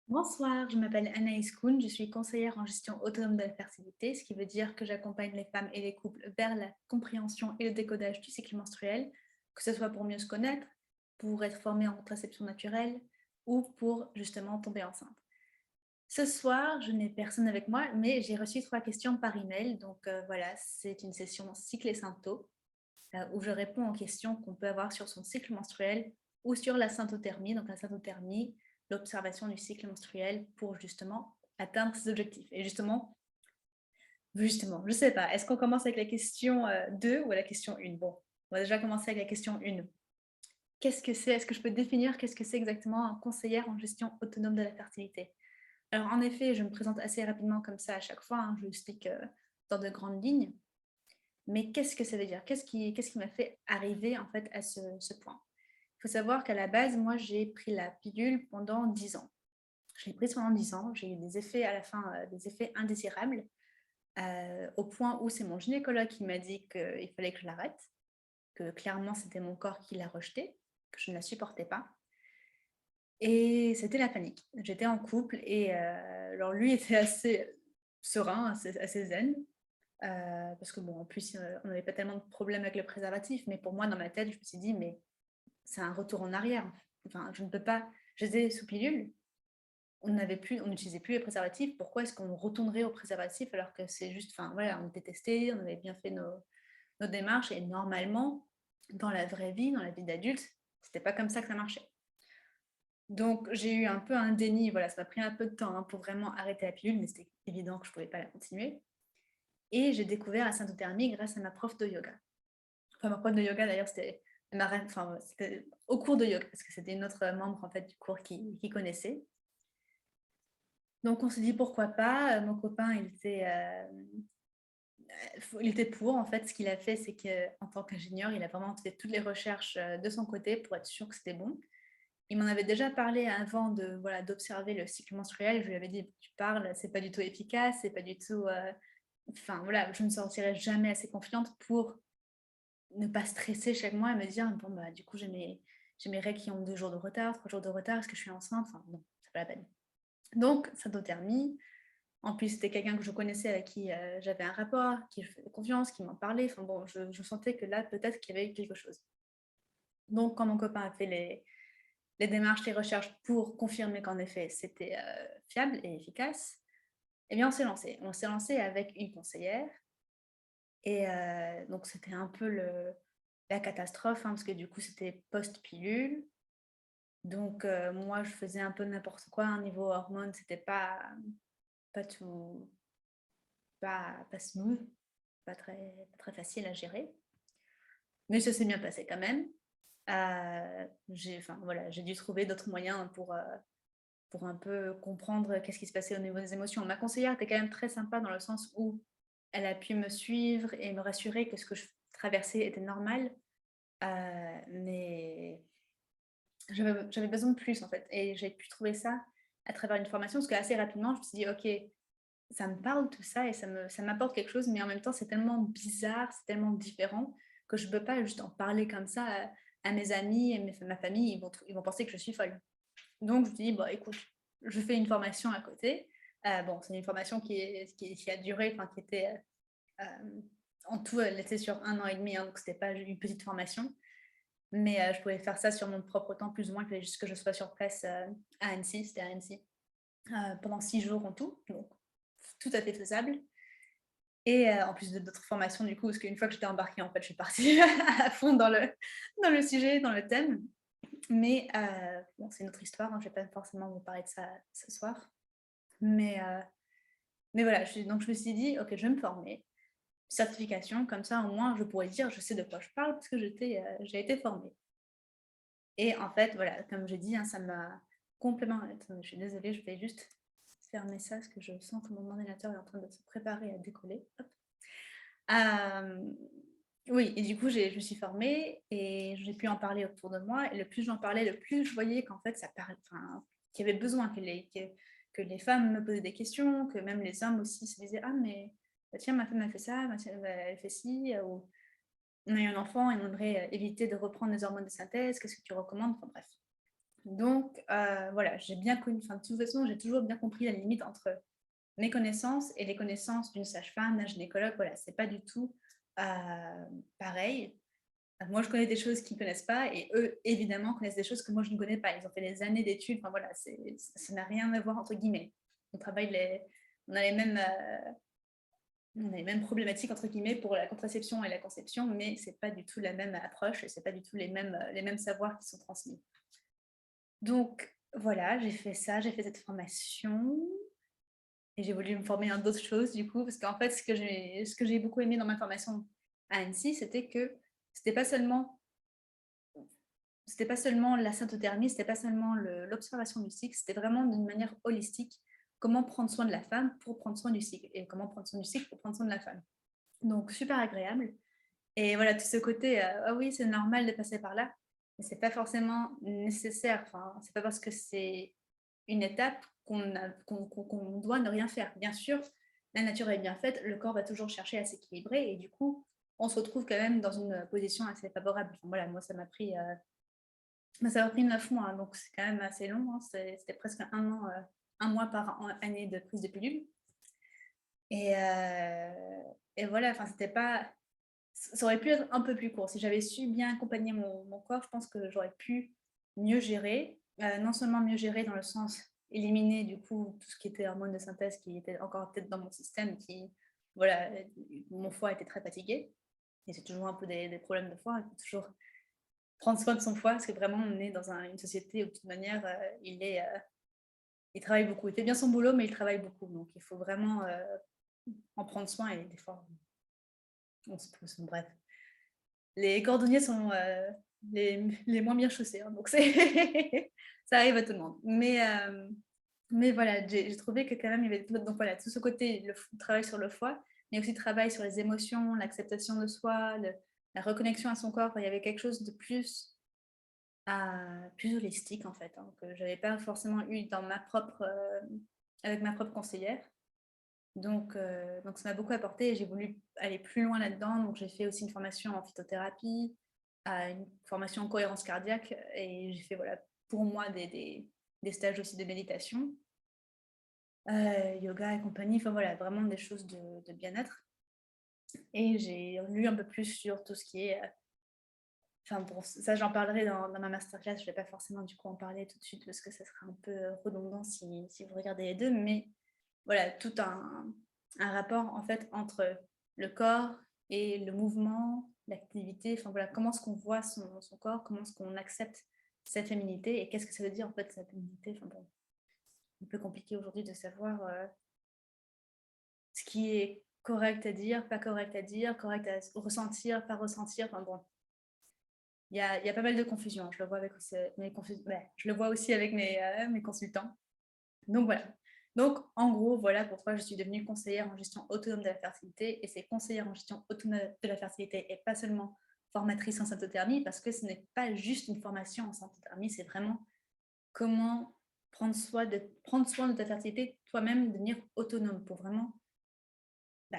Bonsoir, je m'appelle Anaïs Koun, je suis conseillère en gestion autonome de la fertilité, ce qui veut dire que j'accompagne les femmes et les couples vers la compréhension et le décodage du cycle menstruel, que ce soit pour mieux se connaître, pour être formé en contraception naturelle ou pour justement tomber enceinte. Ce soir, je n'ai personne avec moi, mais j'ai reçu 3 questions par email, donc voilà, c'est une session cycle et symptômes où je réponds aux questions qu'on peut avoir sur son cycle menstruel ou sur la symptothermie. Donc la symptothermie, l'observation du cycle menstruel pour justement atteindre ses objectifs. Et justement, je ne sais pas, est-ce qu'on commence avec la question 2 ou la question 1? Bon, on va déjà commencer avec la question 1. Qu'est-ce que c'est? Est-ce que je peux définir qu'est-ce que c'est exactement un conseillère en gestion autonome de la fertilité? Alors en effet, je me présente assez rapidement comme ça à chaque fois, hein, je l'explique dans de grandes lignes. Mais qu'est-ce que ça veut dire? Qu'est-ce qui m'a fait arriver en fait à ce point? Il faut savoir qu'à la base, moi, j'ai pris la pilule pendant 10 ans. Je l'ai prise pendant 10 ans. J'ai eu des effets à la fin, des effets indésirables, au point où c'est mon gynécologue qui m'a dit qu'il fallait que je l'arrête, que clairement, c'était mon corps qui l'a rejetée, que je ne la supportais pas. Et c'était la panique. J'étais en couple et alors lui était assez serein, assez zen. Parce que bon, en plus, on n'avait pas tellement de problèmes avec le préservatif, mais pour moi, dans ma tête, je me suis dit, mais c'est un retour en arrière. Enfin, je ne peux pas. J'étais sous pilule, on n'utilisait plus les préservatifs. Pourquoi est-ce qu'on retournerait au préservatif alors que c'est juste, enfin voilà, on était testé, on avait bien fait nos démarches et normalement, dans la vraie vie, dans la vie d'adulte, c'était pas comme ça que ça marchait. Donc j'ai eu un peu un déni, voilà, ça m'a pris un peu de temps hein, pour vraiment arrêter la pilule, mais c'était évident que je ne pouvais pas la continuer. Et j'ai découvert la syntothermie grâce à ma prof de yoga. Enfin, ma prof de yoga, d'ailleurs, c'était au cours de yoga, parce que c'était une autre membre en fait, du cours qui connaissait. Donc, on s'est dit pourquoi pas. Mon copain, il était pour. En fait, ce qu'il a fait, c'est qu'en tant qu'ingénieur, il a vraiment fait toutes les recherches de son côté pour être sûr que c'était bon. Il m'en avait déjà parlé avant d'observer le cycle menstruel. Je lui avais dit, tu parles, c'est pas du tout efficace, c'est pas du tout. Enfin, voilà, je ne sortirai jamais assez confiante pour ne pas stresser chaque mois et me dire, bon, bah, du coup, j'ai mes règles qui ont 2 jours de retard, 3 jours de retard, est-ce que je suis enceinte? Enfin, non, c'est pas la peine. Donc, symptothermie. En plus, c'était quelqu'un que je connaissais, avec qui j'avais un rapport, qui je faisais confiance, qui m'en parlait. Enfin bon, je sentais que là, peut-être qu'il y avait eu quelque chose. Donc, quand mon copain a fait les démarches, les recherches pour confirmer qu'en effet, c'était fiable et efficace, eh bien, on s'est lancé. On s'est lancé avec une conseillère. Et donc, c'était un peu la catastrophe, hein, parce que du coup, c'était post-pilule. Donc, moi, je faisais un peu n'importe quoi. Hein, niveau hormones, c'était pas tout, pas smooth, pas très facile à gérer. Mais ça s'est bien passé quand même. J'ai dû trouver d'autres moyens pour un peu comprendre qu'est-ce qui se passait au niveau des émotions. Ma conseillère était quand même très sympa dans le sens où elle a pu me suivre et me rassurer que ce que je traversais était normal. Mais j'avais besoin de plus en fait. Et j'ai pu trouver ça à travers une formation parce qu'assez rapidement, je me suis dit, ok, ça me parle tout ça et ça m'apporte quelque chose, mais en même temps, c'est tellement bizarre, c'est tellement différent que je ne peux pas juste en parler comme ça à mes amis et ma famille, ils vont penser que je suis folle. Donc, je me dis, bon, écoute, je fais une formation à côté. Bon, c'est une formation qui a duré, enfin, qui était en tout, elle était sur 1 an et demi, hein, donc c'était pas une petite formation. Mais je pouvais faire ça sur mon propre temps, plus ou moins, il fallait juste que je sois sur place à Annecy, c'était à Annecy, pendant 6 jours en tout, donc tout à fait faisable. Et en plus de d'autres formations, du coup, parce qu'une fois que j'étais embarquée, en fait, je suis partie à fond dans le sujet, dans le thème. Mais bon, c'est une autre histoire, hein, je ne vais pas forcément vous parler de ça ce soir. Mais voilà, donc je me suis dit, ok, je vais me former, certification, comme ça au moins je pourrais dire, je sais de quoi je parle, parce que j'ai été formée. Et en fait, voilà, comme j'ai dit, hein, ça m'a complètement. Attends, je suis désolée, je vais juste fermer ça parce que je sens que mon ordinateur est en train de se préparer à décoller. Hop. Oui, et du coup, je me suis formée et j'ai pu en parler autour de moi. Et le plus j'en parlais, le plus je voyais qu'en fait, qu'il y avait besoin, que les femmes me posaient des questions, que même les hommes aussi se disaient, ah, mais bah, tiens, ma femme a fait ça, elle fait ci, ou on a eu un enfant et on aimerait éviter de reprendre des hormones de synthèse, qu'est-ce que tu recommandes? Enfin bref. Donc, voilà, j'ai bien connu, enfin, de toute façon, j'ai toujours bien compris la limite entre mes connaissances et les connaissances d'une sage-femme, d'un gynécologue. Voilà, c'est pas du tout pareil. Moi, je connais des choses qu'ils ne connaissent pas et eux, évidemment, connaissent des choses que moi, je ne connais pas. Ils ont fait des années d'études. Enfin, voilà, ça n'a rien à voir, entre guillemets. On travaille on a les mêmes problématiques, entre guillemets, pour la contraception et la conception, mais ce n'est pas du tout la même approche et ce n'est pas du tout les mêmes savoirs qui sont transmis. Donc, voilà, j'ai fait ça, j'ai fait cette formation et j'ai voulu me former dans d'autres choses, du coup, parce qu'en fait, ce que j'ai beaucoup aimé dans ma formation à Annecy, c'était que c'était pas seulement la symptothermie, c'était pas seulement l'observation du cycle, c'était vraiment d'une manière holistique, comment prendre soin de la femme pour prendre soin du cycle, et comment prendre soin du cycle pour prendre soin de la femme. Donc, super agréable. Et voilà, tout ce côté, ah oui, c'est normal de passer par là, mais c'est pas forcément nécessaire. Enfin, c'est pas parce que c'est une étape qu'on doit ne rien faire. Bien sûr, la nature est bien faite, le corps va toujours chercher à s'équilibrer, et du coup, on se retrouve quand même dans une position assez favorable. Enfin, voilà, moi, ça m'a pris 9 mois, donc c'est quand même assez long. Hein. C'était presque un mois par année de prise de pilule. Et, voilà, enfin, c'était pas. Ça aurait pu être un peu plus court. Si j'avais su bien accompagner mon corps, je pense que j'aurais pu mieux gérer. Non seulement mieux gérer dans le sens éliminer du coup tout ce qui était hormones de synthèse qui était encore peut-être dans mon système, voilà, mon foie était très fatigué. Et c'est toujours un peu des problèmes de foie. Il faut toujours prendre soin de son foie, parce que vraiment, on est dans une société où, de toute manière, il travaille beaucoup. Il fait bien son boulot, mais il travaille beaucoup. Donc, il faut vraiment en prendre soin. Et des fois, on se pousse. Bref. Les cordonniers sont les moins bien chaussés. Hein, donc, ça arrive à tout le monde. Mais voilà, j'ai trouvé que quand même, il y avait donc, voilà, tout ce côté, le travail sur le foie, mais aussi le travail sur les émotions, l'acceptation de soi, la reconnexion à son corps. Il y avait quelque chose de plus holistique en fait, hein, que je n'avais pas forcément eu avec ma propre conseillère. Donc ça m'a beaucoup apporté et j'ai voulu aller plus loin là-dedans. Donc j'ai fait aussi une formation en phytothérapie, une formation en cohérence cardiaque et j'ai fait voilà, pour moi des stages aussi de méditation, yoga et compagnie. Enfin voilà, vraiment des choses de bien-être. Et j'ai lu un peu plus sur tout ce qui est enfin bon, ça j'en parlerai dans ma masterclass, je ne vais pas forcément du coup en parler tout de suite parce que ça sera un peu redondant si vous regardez les deux, mais voilà, tout un rapport en fait entre le corps et le mouvement, l'activité, enfin voilà, comment est-ce qu'on voit son corps, comment est-ce qu'on accepte sa féminité et qu'est-ce que ça veut dire en fait sa féminité, enfin bon, un peu compliqué aujourd'hui de savoir ce qui est correct à dire, pas correct à dire, correct à ressentir, pas ressentir, enfin bon, il y a pas mal de confusion. Je le vois avec je le vois aussi avec mes consultants. Donc voilà. Donc en gros, voilà pourquoi je suis devenue conseillère en gestion autonome de la fertilité. Et c'est conseillère en gestion autonome de la fertilité et pas seulement formatrice en symptothermie, parce que ce n'est pas juste une formation en symptothermie, c'est vraiment comment prendre soin de ta fertilité toi-même, devenir autonome pour vraiment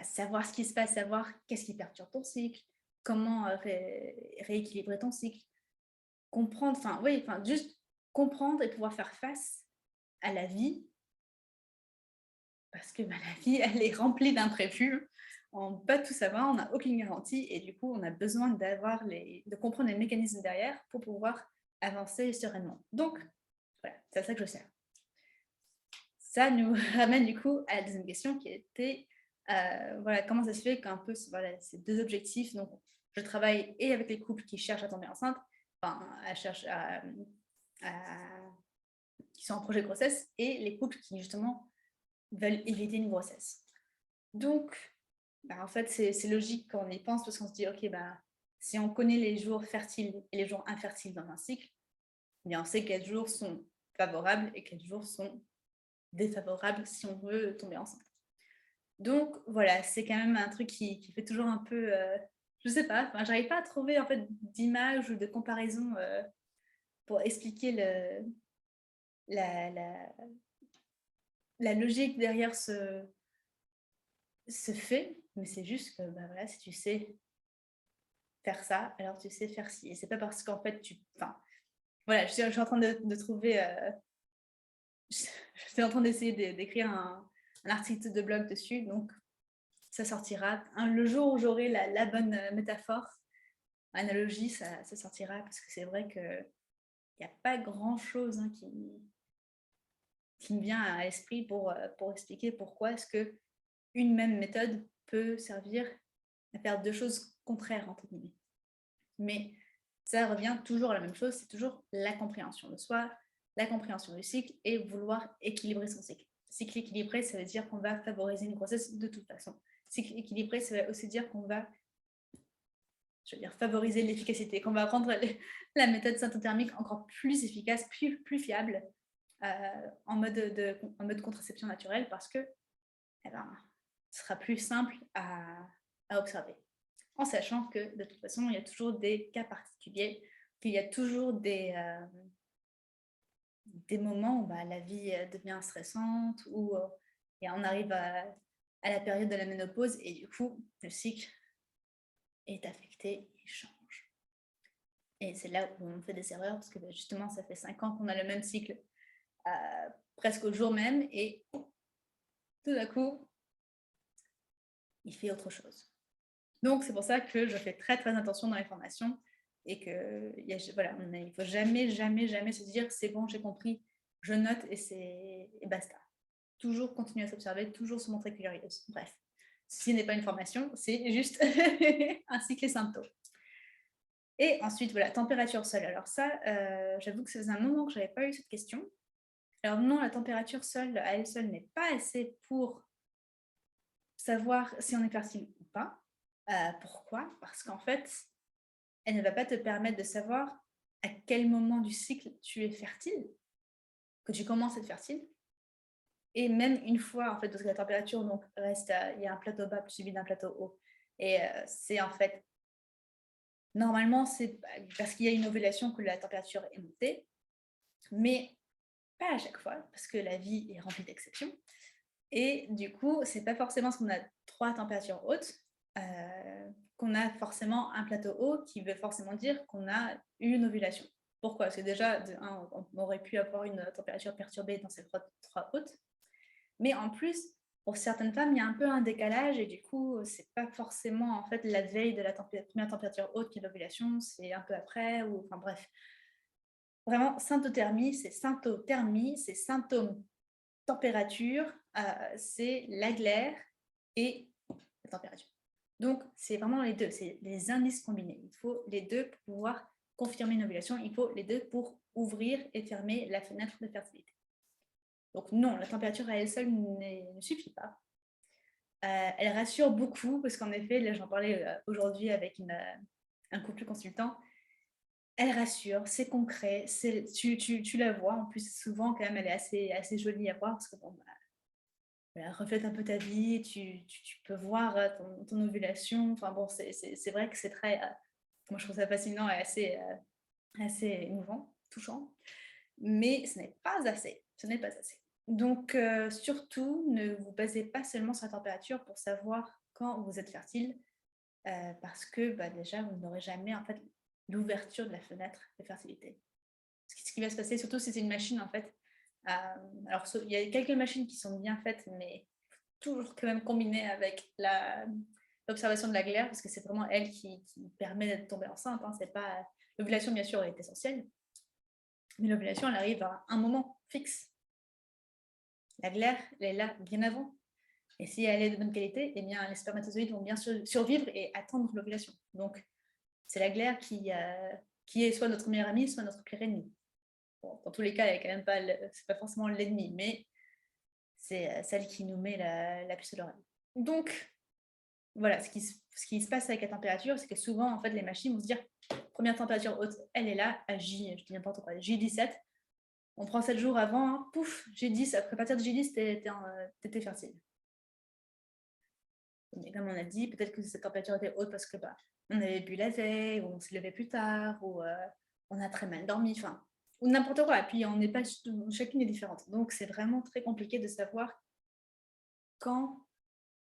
savoir ce qui se passe, savoir qu'est-ce qui perturbe ton cycle, comment rééquilibrer ton cycle, comprendre, juste comprendre et pouvoir faire face à la vie, parce que la vie, elle est remplie d'imprévus. On ne peut pas tout savoir, on n'a aucune garantie, et du coup, on a besoin de comprendre les mécanismes derrière pour pouvoir avancer sereinement. Donc, voilà, c'est à ça que je sers. Ça nous ramène du coup à la deuxième question qui était voilà, comment ça se fait qu'un peu voilà, ces deux objectifs, donc je travaille et avec les couples qui cherchent à tomber enceinte, enfin, qui sont en projet de grossesse, et les couples qui justement veulent éviter une grossesse. Donc, en fait, c'est logique quand on y pense, parce qu'on se dit, ok, si on connaît les jours fertiles et les jours infertiles dans un cycle, eh bien, on sait quels jours sont favorables et quels jours sont défavorables si on veut tomber enceinte. Donc, voilà, c'est quand même un truc qui fait toujours un peu... je sais pas, j'arrive pas à trouver en fait d'image ou de comparaison pour expliquer la, la, la logique derrière ce fait, mais c'est juste que voilà, si tu sais faire ça, alors tu sais faire ci. Et c'est pas parce qu'en fait voilà, je suis en train de trouver, j'étais en train d'essayer d'écrire un article de blog dessus, donc ça sortira. Le jour où j'aurai la bonne métaphore, analogie, ça sortira parce que c'est vrai qu'il n'y a pas grand-chose hein, qui me vient à l'esprit pour expliquer pourquoi est-ce qu'une même méthode peut servir à faire deux choses contraires, entre guillemets. Mais ça revient toujours à la même chose, c'est toujours la compréhension de soi, la compréhension du cycle et vouloir équilibrer son cycle. Cycle équilibré, ça veut dire qu'on va favoriser une grossesse de toute façon. Cycle équilibré, ça veut aussi dire qu'on va, je veux dire, favoriser l'efficacité, qu'on va rendre la méthode syntothermique encore plus efficace, plus fiable en mode contraception naturelle parce que eh ben, ce sera plus simple à observer. En sachant que de toute façon, il y a toujours des cas particuliers, qu'il y a toujours des moments où bah, la vie devient stressante, où et on arrive à la période de la ménopause et du coup, le cycle est affecté et change. Et c'est là où on fait des erreurs, parce que bah, justement, ça fait 5 ans qu'on a le même cycle presque au jour même, et tout d'un coup, il fait autre chose. Donc, c'est pour ça que je fais très, très attention dans les formations et que voilà, il ne faut jamais, jamais, jamais se dire c'est bon, j'ai compris, je note et basta. Toujours continuer à s'observer, toujours se montrer curieuse. Bref, ceci n'est pas une formation, c'est juste un cycle et symptômes. Et ensuite, voilà, température seule. Alors ça, j'avoue que ça faisait un moment que je n'avais pas eu cette question. Alors non, la température seule, à elle seule, n'est pas assez pour savoir si on est fertile ou pas. Pourquoi? Parce qu'en fait, elle ne va pas te permettre de savoir à quel moment du cycle tu es fertile, que tu commences à être fertile. Et même une fois, en fait, parce que la température donc, reste, il y a un plateau bas suivi d'un plateau haut. Et c'est en fait, normalement, c'est parce qu'il y a une ovulation que la température est montée, mais pas à chaque fois, parce que la vie est remplie d'exceptions. Et du coup, c'est pas forcément parce qu'on a 3 températures hautes qu'on a forcément un plateau haut qui veut forcément dire qu'on a eu une ovulation. Pourquoi? Parce que déjà, on aurait pu avoir une température perturbée dans ces 3 hautes. Mais en plus, pour certaines femmes, il y a un peu un décalage et du coup, c'est pas forcément en fait la veille de la première température haute qui est l'ovulation, c'est un peu après, ou enfin bref. Vraiment, symptothermie, c'est symptômes température, c'est la glaire et la température. Donc, c'est vraiment les deux, c'est les indices combinés. Il faut les deux pour pouvoir confirmer une ovulation, il faut les deux pour ouvrir et fermer la fenêtre de fertilité. Donc non, la température à elle seule ne suffit pas. Elle rassure beaucoup, parce qu'en effet, là j'en parlais aujourd'hui avec un couple consultant, elle rassure, c'est concret, tu la vois, en plus souvent quand même elle est assez jolie à voir, parce que bon, bah, elle reflète un peu ta vie, tu peux voir ton ovulation. Enfin bon, c'est vrai que c'est très. Moi, je trouve ça fascinant et assez émouvant, touchant. Mais ce n'est pas assez. Ce n'est pas assez. Donc, surtout, ne vous basez pas seulement sur la température pour savoir quand vous êtes fertile, parce que bah, déjà, vous n'aurez jamais en fait l'ouverture de la fenêtre de fertilité. Ce qui va se passer, surtout si c'est une machine en fait. Alors, il y a quelques machines qui sont bien faites, mais toujours quand même combinées avec l'observation de la glaire, parce que c'est vraiment elle qui permet de tomber enceinte. Hein. C'est pas l'ovulation, bien sûr, elle est essentielle, mais l'ovulation, elle arrive à un moment fixe. La glaire, elle est là bien avant. Et si elle est de bonne qualité, eh bien, les spermatozoïdes vont bien survivre et attendre l'ovulation. Donc, c'est la glaire qui est soit notre meilleure amie, soit notre pire ennemi. Bon, dans tous les cas, elle est quand même pas, c'est pas forcément l'ennemi, mais c'est celle qui nous met la puce à l'oreille. Donc, voilà, ce qui se passe avec la température, c'est que souvent, en fait, les machines vont se dire, première température haute, elle est là, à J, je dis n'importe quoi, J17, on prend 7 jours avant, hein, pouf, J10, après à partir de J10, t'étais fertile. Mais comme on a dit, peut-être que cette température était haute parce que bah, on avait bu la veille, ou on s'est levé plus tard, ou on a très mal dormi, enfin, ou n'importe quoi. Et puis on n'est pas, chacune est différente. Donc c'est vraiment très compliqué de savoir quand,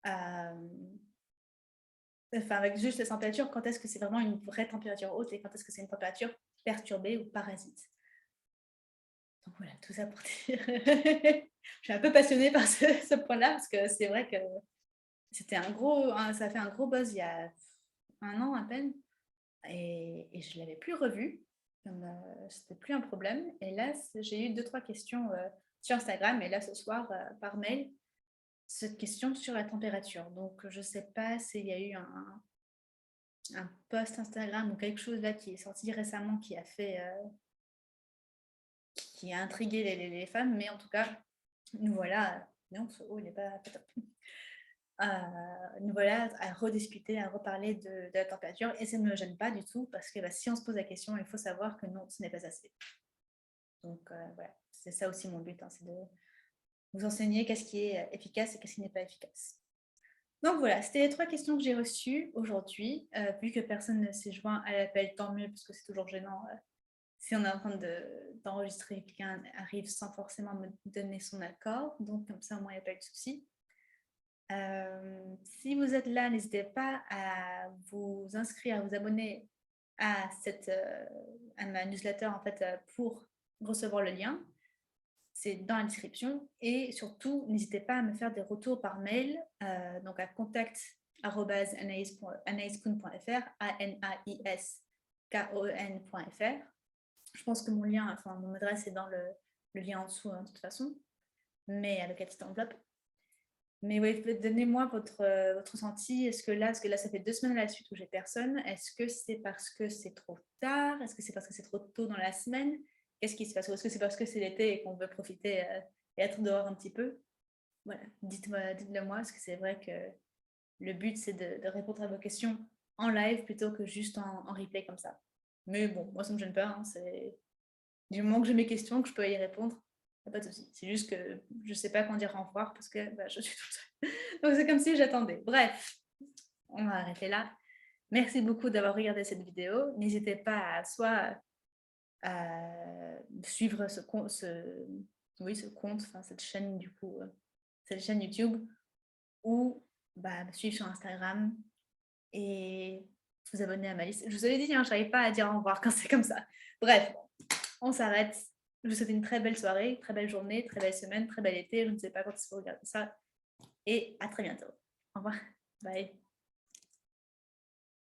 enfin avec juste la température, quand est-ce que c'est vraiment une vraie température haute et quand est-ce que c'est une température perturbée ou parasite. Donc voilà, tout ça pour dire. Je suis un peu passionnée par ce point-là parce que c'est vrai que ça a fait un gros buzz il y a 1 an à peine et je ne l'avais plus revu, comme, c'était plus un problème et là, j'ai eu deux trois questions, sur Instagram et là ce soir, par mail, cette question sur la température. Donc je ne sais pas s'il y a eu un post Instagram ou quelque chose là qui est sorti récemment qui a fait, qui a intrigué les femmes, mais en tout cas, nous voilà, non, ce haut, il n'est pas top. Nous voilà à rediscuter, à reparler de la température et ça ne me gêne pas du tout parce que bah, si on se pose la question, il faut savoir que non, ce n'est pas assez. Donc voilà, c'est ça aussi mon but, hein, c'est de vous enseigner qu'est-ce qui est efficace et qu'est-ce qui n'est pas efficace. Donc voilà, c'était les trois questions que j'ai reçues aujourd'hui. Vu que personne ne s'est joint à l'appel, tant mieux, parce que c'est toujours gênant si on est en train d'enregistrer, quelqu'un arrive sans forcément me donner son accord. Donc comme ça, au moins, il n'y a pas eu de souci. Si vous êtes là, n'hésitez pas à vous inscrire, à vous abonner à, à ma newsletter en fait, pour recevoir le lien. C'est dans la description. Et surtout, n'hésitez pas à me faire des retours par mail, donc à contact@anaïskoun.fr, ANAISKON.fr. Je pense que mon lien, enfin mon adresse est dans le lien en dessous, hein, de toute façon, mais avec la petite enveloppe. Mais oui, donnez-moi votre ressenti. Est-ce que là, ça fait 2 semaines à la suite où j'ai personne. Est-ce que c'est parce que c'est trop tard? Est-ce que c'est parce que c'est trop tôt dans la semaine? Qu'est-ce qui se passe? Ou est-ce que c'est parce que c'est l'été et qu'on veut profiter et être dehors un petit peu? Voilà, dites-le moi, parce que c'est vrai que le but, c'est de répondre à vos questions en live plutôt que juste en replay comme ça. Mais bon, moi, ça ne me gêne pas. Hein, c'est du moment que j'ai mes questions, que je peux y répondre, il n'y a pas de souci. C'est juste que je ne sais pas quand dire au revoir parce que bah, je suis toute seule. Donc c'est comme si j'attendais. Bref, on va arrêter là. Merci beaucoup d'avoir regardé cette vidéo. N'hésitez pas à soit à suivre ce compte, enfin cette chaîne du coup, cette chaîne YouTube, ou bah, me suivre sur Instagram et vous abonner à ma liste. Je vous avais dit, hein, je n'arrive pas à dire au revoir quand c'est comme ça. Bref, on s'arrête. Je vous souhaite une très belle soirée, très belle journée, très belle semaine, très bel été. Je ne sais pas quand il faut regarder ça. Et à très bientôt. Au revoir. Bye.